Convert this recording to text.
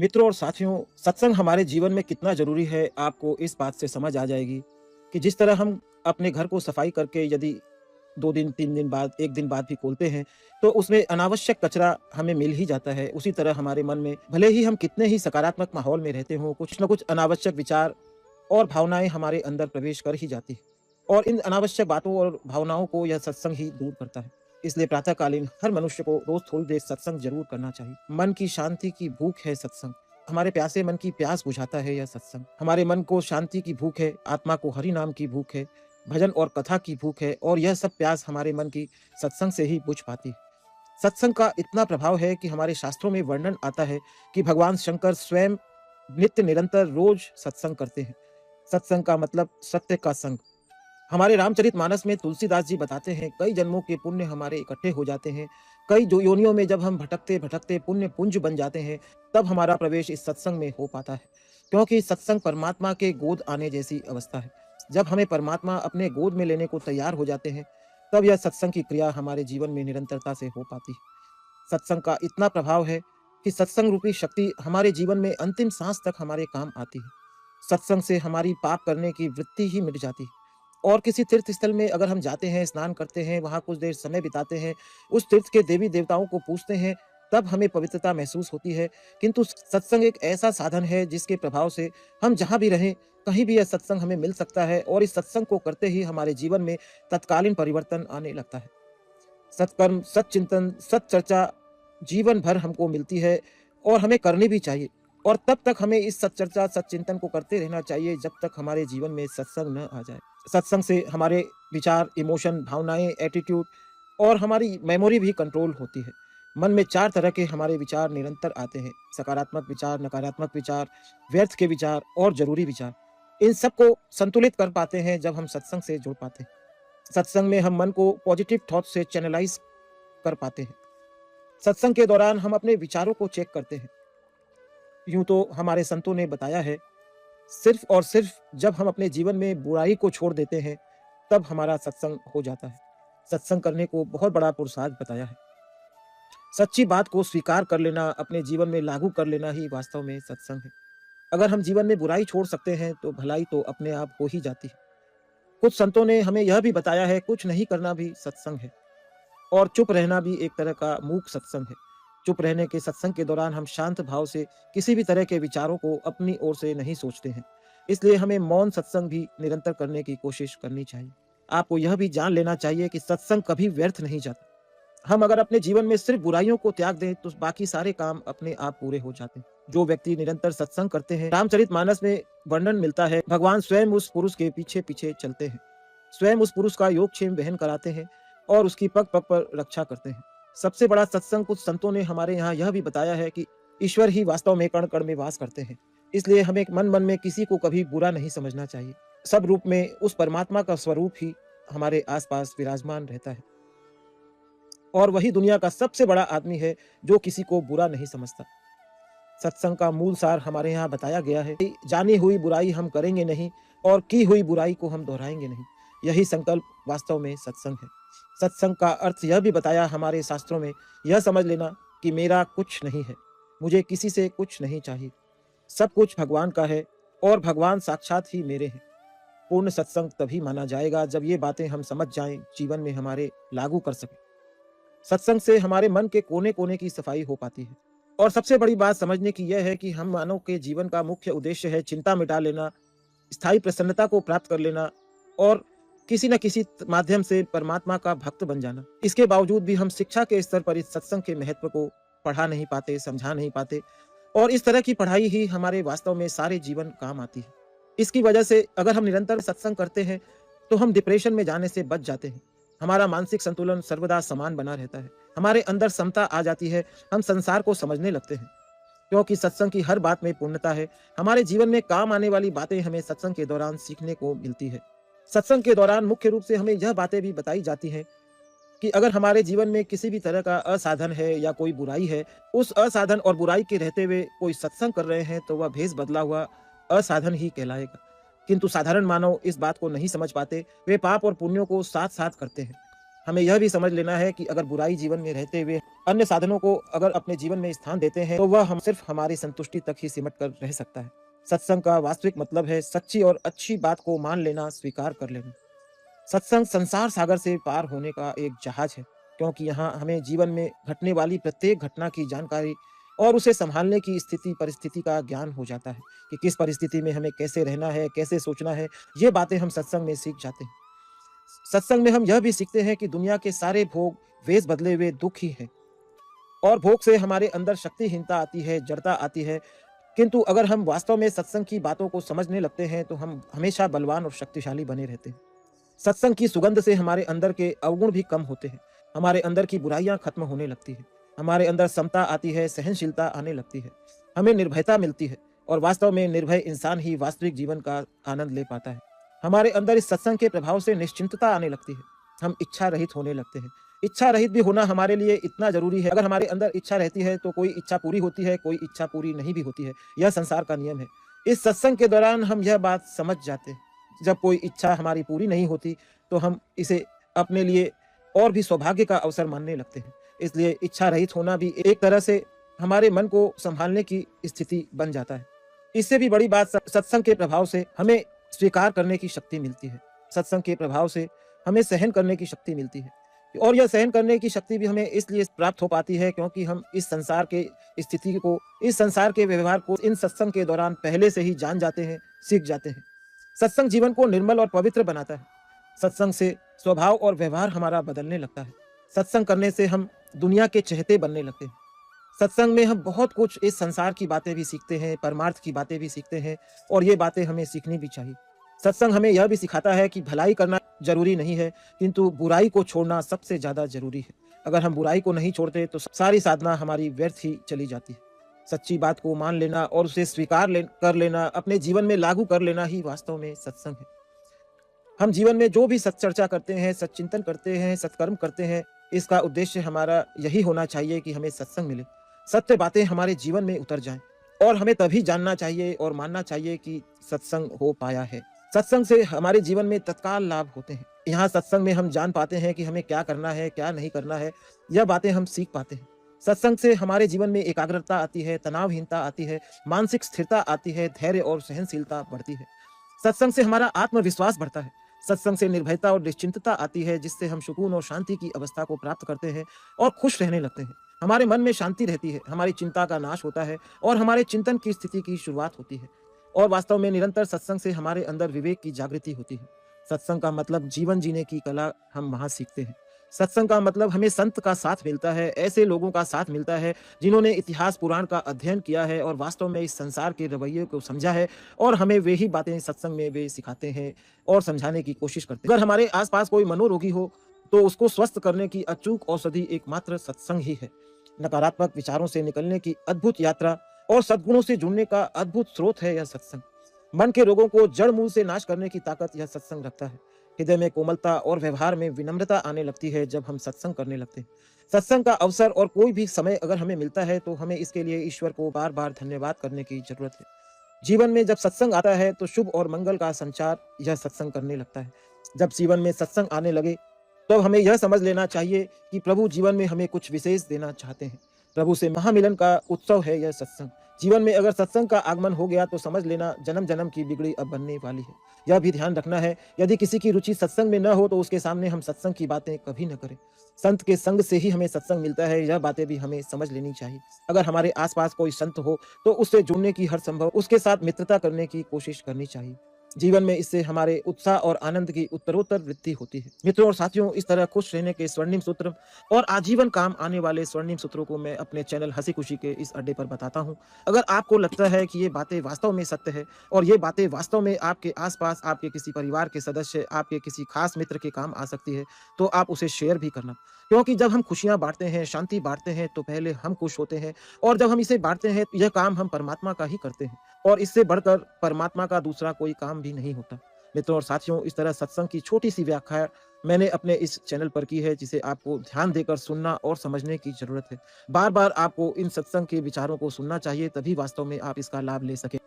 मित्रों और साथियों, सत्संग हमारे जीवन में कितना ज़रूरी है, आपको इस बात से समझ आ जाएगी कि जिस तरह हम अपने घर को सफाई करके यदि 2 दिन, 3 दिन बाद, 1 दिन बाद भी खोलते हैं, तो उसमें अनावश्यक कचरा हमें मिल ही जाता है। उसी तरह हमारे मन में भले ही हम कितने ही सकारात्मक माहौल में रहते हों, कुछ न कुछ अनावश्यक विचार और भावनाएँ हमारे अंदर प्रवेश कर ही जाती हैं। और इन अनावश्यक बातों और भावनाओं को यह सत्संग ही दूर करता है। इसलिए प्रातःकालीन हर मनुष्य को रोज़ थोड़ी देर सत्संग ज़रूर करना चाहिए। मन की शांति की भूख है सत्संग। हमारे प्यासे मन की प्यास बुझाता है यह सत्संग। हमारे मन को शांति की भूख है, आत्मा को हरि नाम की भूख है, भजन और कथा की भूख है और यह सब प्यास हमारे मन की सत्संग से ही बुझ पाती है। सत्संग का इतना प्रभाव है कि हमारे शास्त्रों में वर्णन आता है कि भगवान शंकर स्वयं नित्य निरंतर रोज सत्संग करते हैं। सत्संग का मतलब सत्य का संग। हमारे रामचरितमानस में तुलसीदास जी बताते हैं, कई जन्मों के पुण्य हमारे इकट्ठे हो जाते हैं। कई जो योनियों में जब हम भटकते-भटकते पुण्य पुंज बन जाते हैं, तब हमारा प्रवेश इस सत्संग में हो पाता है। क्योंकि सत्संग परमात्मा के गोद आने जैसी अवस्था है। जब हमें परमात्मा अपने गोद में लेने को तैयार हो जाते हैं, तब यह सत्संग की क्रिया हमारे जीवन में निरंतरता से हो पाती है। सत्संग का इतना प्रभाव है कि सत्संग रूपी शक्ति हमारे जीवन में अंतिम सांस तक हमारे काम आती है। सत्संग से हमारी पाप करने की वृत्ति ही मिट जाती है। और किसी तीर्थ स्थल में अगर हम जाते हैं, स्नान करते हैं, वहाँ कुछ देर समय बिताते हैं, उस तीर्थ के देवी-देवताओं को पूजते हैं, तब हमें पवित्रता महसूस होती है। किंतु सत्संग एक ऐसा साधन है जिसके प्रभाव से हम जहाँ भी रहें, कहीं भी यह सत्संग हमें मिल सकता है और इस सत्संग को करते ही हमारे जीवन में तत्कालीन परिवर्तन आने लगता है। सत्कर्म, सच्चिंतन, सच्चर्चा जीवन भर हमको मिलती है और हमें करनी भी चाहिए। और तब तक हमें इस सच्चर्चा, सच्चिंतन को करते रहना चाहिए जब तक हमारे जीवन में सत्संग न आ जाए। सत्संग से हमारे विचार, इमोशन, भावनाएँ, एटीट्यूड और हमारी मेमोरी भी कंट्रोल होती है। मन में 4 तरह के हमारे विचार निरंतर आते हैं, सकारात्मक विचार, नकारात्मक विचार, व्यर्थ के विचार और ज़रूरी विचार। इन सबको संतुलित कर पाते हैं जब हम सत्संग से जुड़ पाते हैं। सत्संग में हम मन को पॉजिटिव थॉट से चैनलाइज़ कर पाते हैं। सत्संग के दौरान हम अपने विचारों को चेक करते हैं। यूँ तो हमारे संतों ने बताया है, सिर्फ़ और सिर्फ़ जब हम अपने जीवन में बुराई को छोड़ देते हैं, तब हमारा सत्संग हो जाता है। सत्संग करने को बहुत बड़ा पुरुषार्थ बताया है। सच्ची बात को स्वीकार कर लेना, अपने जीवन में लागू कर लेना ही वास्तव में सत्संग है। अगर हम जीवन में बुराई छोड़ सकते हैं, तो भलाई तो अपने आप हो ही जाती है। कुछ संतों ने हमें यह भी बताया है, कुछ नहीं करना भी सत्संग है और चुप रहना भी एक तरह का मूक सत्संग है। चुप रहने के सत्संग के दौरान हम शांत भाव से किसी भी तरह के विचारों को अपनी ओर से नहीं सोचते हैं। इसलिए हमें मौन सत्संग भी निरंतर करने की कोशिश करनी चाहिए। आपको यह भी जान लेना चाहिए कि सत्संग कभी व्यर्थ नहीं जाता। हम अगर अपने जीवन में सिर्फ बुराइयों को त्याग दें, तो बाकी सारे काम अपने आप पूरे हो जाते हैं। जो व्यक्ति निरंतर सत्संग करते हैं, रामचरितमानस में वर्णन मिलता है, भगवान स्वयं उस पुरुष के पीछे-पीछे चलते हैं। स्वयं उस पुरुष का योगक्षेम वहन कराते हैं और उसकी पग-पग पर रक्षा करते हैं। सबसे बड़ा सत्संग कुछ संतों ने हमारे यहाँ यह भी बताया है कि ईश्वर ही वास्तव में कण-कण में वास करते हैं। इसलिए हमें मन-मन में किसी को कभी बुरा नहीं समझना चाहिए। सब रूप में उस परमात्मा का स्वरूप ही हमारे आस-पास विराजमान रहता है। और वही दुनिया का सबसे बड़ा आदमी है जो किसी को बुरा नहीं समझता। सत्संग का मूल सार हमारे यहाँ बताया गया है कि जानी हुई बुराई हम करेंगे नहीं और की हुई बुराई को हम दोहराएंगे नहीं। यही संकल्प वास्तव में सत्संग है। सत्संग का अर्थ यह भी बताया हमारे शास्त्रों में, यह समझ लेना कि मेरा कुछ नहीं है, मुझे किसी से कुछ नहीं चाहिए। सब कुछ भगवान का है और भगवान साक्षात ही मेरे हैं। पूर्ण सत्संग तभी माना जाएगा जब ये बातें हम समझ जाएं, जीवन में हमारे लागू कर सकें। सत्संग से हमारे मन के कोने-कोने की सफाई हो पाती है। और सबसे बड़ी बात समझने की यह है कि हम मानव के जीवन का मुख्य उद्देश्य है चिंता मिटा लेना, स्थायी प्रसन्नता को प्राप्त कर लेना और किसी न किसी माध्यम से परमात्मा का भक्त बन जाना। इसके बावजूद भी हम शिक्षा के स्तर पर इस सत्संग के महत्व को पढ़ा नहीं पाते, समझा नहीं पाते और इस तरह की पढ़ाई ही हमारे वास्तव में सारे जीवन काम आती है। इसकी वजह से अगर हम निरंतर सत्संग करते हैं, तो हम डिप्रेशन में जाने से बच जाते हैं। हमारा मानसिक संतुलन सर्वदा समान बना रहता है। हमारे अंदर समता आ जाती है, हम संसार को समझने लगते हैं। क्योंकि सत्संग की हर बात में पूर्णता है। हमारे जीवन में काम आने वाली बातें हमें सत्संग के दौरान सीखने को मिलती है। सत्संग के दौरान मुख्य रूप से हमें यह बातें भी बताई जाती हैं कि अगर हमारे जीवन में किसी भी तरह का असाधन है या कोई बुराई है, उस असाधन और बुराई के रहते हुए कोई सत्संग कर रहे हैं, तो वह भेष बदला हुआ असाधन ही कहलाएगा। किंतु साधारण मानव इस बात को नहीं समझ पाते, वे पाप और पुण्यों को साथ-साथ करते हैं। हमें यह भी समझ लेना है कि अगर बुराई जीवन में रहते हुए अन्य साधनों को अगर अपने जीवन में स्थान देते हैं, तो वह हम सिर्फ हमारी संतुष्टि तक ही सिमट कर रह सकता है। सत्संग का वास्तविक मतलब है सच्ची और अच्छी बात को मान लेना, स्वीकार कर लेना। सत्संग संसार सागर से पार होने का एक जहाज है, क्योंकि यहाँ हमें जीवन में घटने वाली प्रत्येक घटना की जानकारी और उसे संभालने की स्थिति परिस्थिति का ज्ञान हो जाता है कि किस परिस्थिति में हमें कैसे रहना है, कैसे सोचना है। ये बातें हम सत्संग में सीख जाते हैं। सत्संग में हम यह भी सीखते हैं कि दुनिया के सारे भोग वेश बदले हुए दुख ही है, और भोग से हमारे अंदर शक्तिहीनता आती है, जड़ता आती है। किंतु अगर हम वास्तव में सत्संग की बातों को समझने लगते हैं, तो हम हमेशा बलवान और शक्तिशाली बने रहते हैं। सत्संग की सुगंध से हमारे अंदर के अवगुण भी कम होते हैं, हमारे अंदर की बुराइयां खत्म होने लगती है, हमारे अंदर समता आती है, सहनशीलता आने लगती है, हमें निर्भयता मिलती है, और वास्तव में निर्भय इंसान ही वास्तविक जीवन का आनंद ले पाता है। हमारे अंदर इस सत्संग के प्रभाव से निश्चिंतता आने लगती है, हम इच्छा रहित होने लगते हैं। इच्छा रहित भी होना हमारे लिए इतना जरूरी है। अगर हमारे अंदर इच्छा रहती है तो कोई इच्छा पूरी होती है, कोई इच्छा पूरी नहीं भी होती है। यह संसार का नियम है। इस सत्संग के दौरान हम यह बात समझ जाते हैं, जब कोई इच्छा हमारी पूरी नहीं होती तो हम इसे अपने लिए और भी सौभाग्य का अवसर मानने लगते हैं। इसलिए इच्छा रहित होना भी एक तरह से हमारे मन को संभालने की स्थिति बन जाता है। इससे भी बड़ी बात, सत्संग के प्रभाव से हमें स्वीकार करने की शक्ति मिलती है। सत्संग के प्रभाव से हमें सहन करने की शक्ति मिलती है, और यह सहन करने की शक्ति भी हमें इसलिए प्राप्त हो पाती है क्योंकि हम इस संसार के स्थिति को, इस संसार के व्यवहार को इन सत्संग के दौरान पहले से ही जान जाते हैं, सीख जाते हैं। सत्संग जीवन को निर्मल और पवित्र बनाता है। सत्संग से स्वभाव और व्यवहार हमारा बदलने लगता है। सत्संग करने से हम दुनिया के चहेते बनने लगते हैं। सत्संग में हम बहुत कुछ इस संसार की बातें भी सीखते हैं, परमार्थ की बातें भी सीखते हैं, और ये बातें हमें सीखनी भी चाहिए। सत्संग हमें यह भी सिखाता है कि भलाई करना जरूरी नहीं है, किंतु बुराई को छोड़ना सबसे ज्यादा जरूरी है। अगर हम बुराई को नहीं छोड़ते तो सारी साधना हमारी व्यर्थ ही चली जाती है। सच्ची बात को मान लेना और उसे कर लेना, अपने जीवन में लागू कर लेना ही वास्तव में सत्संग है। हम जीवन में जो भी सत्चर्चा करते हैं, सच्चिंतन करते हैं, सत्कर्म करते हैं, इसका उद्देश्य हमारा यही होना चाहिए कि हमें सत्संग मिले, सत्य बातें हमारे जीवन में उतर जाएं, और हमें तभी जानना चाहिए और मानना चाहिए कि सत्संग हो पाया है। सत्संग से हमारे जीवन में तत्काल लाभ होते हैं। यहाँ सत्संग में हम जान पाते हैं कि हमें क्या करना है, क्या नहीं करना है। यह बातें हम सीख पाते हैं। सत्संग से हमारे जीवन में एकाग्रता आती है, तनावहीनता आती है, मानसिक स्थिरता आती है, धैर्य और सहनशीलता बढ़ती है। सत्संग से हमारा आत्मविश्वास बढ़ता है। सत्संग से निर्भयता और निश्चिंतता आती है, जिससे हम सुकून और शांति की अवस्था को प्राप्त करते हैं और खुश रहने लगते हैं। हमारे मन में शांति रहती है, हमारी चिंता का नाश होता है और हमारे चिंतन की स्थिति की शुरुआत होती है। और वास्तव में निरंतर सत्संग से हमारे अंदर विवेक की जागृति होती है। सत्संग का मतलब जीवन जीने की कला हम वहां सीखते हैं। सत्संग का मतलब हमें संत का साथ मिलता है, ऐसे लोगों का साथ मिलता है जिन्होंने इतिहास पुराण का अध्ययन किया है और वास्तव में इस संसार के रवैये को समझा है, और हमें वे ही बातें सत्संग में वे सिखाते हैं और समझाने की कोशिश करते हैं। अगर हमारे आसपास कोई मनोरोगी हो तो उसको स्वस्थ करने की अचूक औषधि एकमात्र सत्संग ही है। नकारात्मक विचारों से निकलने की अद्भुत यात्रा और सद्गुणों से जुड़ने का अद्भुत स्रोत है यह सत्संग। मन के रोगों को जड़ मूल से नाश करने की ताकत यह सत्संग रखता है। हृदय में कोमलता और व्यवहार में विनम्रता आने लगती है जब हम सत्संग करने लगते हैं। सत्संग का अवसर और कोई भी समय अगर हमें मिलता है तो हमें इसके लिए ईश्वर को बार बार धन्यवाद करने की जरूरत है। जीवन में जब सत्संग आता है तो शुभ और मंगल का संचार यह सत्संग करने लगता है। जब जीवन में सत्संग आने लगे तो हमें यह समझ लेना चाहिए कि प्रभु जीवन में हमें कुछ विशेष देना चाहते हैं। प्रभु से महामिलन का उत्सव है यह सत्संग। जीवन में अगर सत्संग का आगमन हो गया तो समझ लेना जन्म जन्म की बिगड़ी अब बनने वाली है। यह भी ध्यान रखना है, यदि किसी की रुचि सत्संग में न हो तो उसके सामने हम सत्संग की बातें कभी न करें। संत के संग से ही हमें सत्संग मिलता है, यह बातें भी हमें समझ लेनी चाहिए। अगर हमारे आसपास कोई संत हो तो उससे जुड़ने की हर संभव, उसके साथ मित्रता करने की कोशिश करनी चाहिए। जीवन में इससे हमारे उत्साह और आनंद की उत्तरोत्तर वृद्धि होती है। मित्रों और साथियों, इस तरह खुश रहने के स्वर्णिम सूत्र और आजीवन काम आने वाले स्वर्णिम सूत्रों को मैं अपने चैनल हंसी खुशी के इस अड्डे पर बताता हूं। अगर आपको लगता है कि ये बातें वास्तव में सत्य है और ये बातें वास्तव में आपके आसपास आपके किसी परिवार के सदस्य, आपके किसी खास मित्र के काम आ सकती है, तो आप उसे शेयर भी करना। क्योंकि जब हम खुशियां बांटते हैं, शांति बांटते हैं, तो पहले हम खुश होते हैं, और जब हम इसे बांटते हैं तो यह काम हम परमात्मा का ही करते हैं, और इससे बढ़कर परमात्मा का दूसरा कोई काम भी नहीं होता। मित्रों और साथियों, इस तरह सत्संग की छोटी सी व्याख्या मैंने अपने इस चैनल पर की है, जिसे आपको ध्यान देकर सुनना और समझने की जरूरत है। बार बार आपको इन सत्संग के विचारों को सुनना चाहिए, तभी वास्तव में आप इसका लाभ ले सके।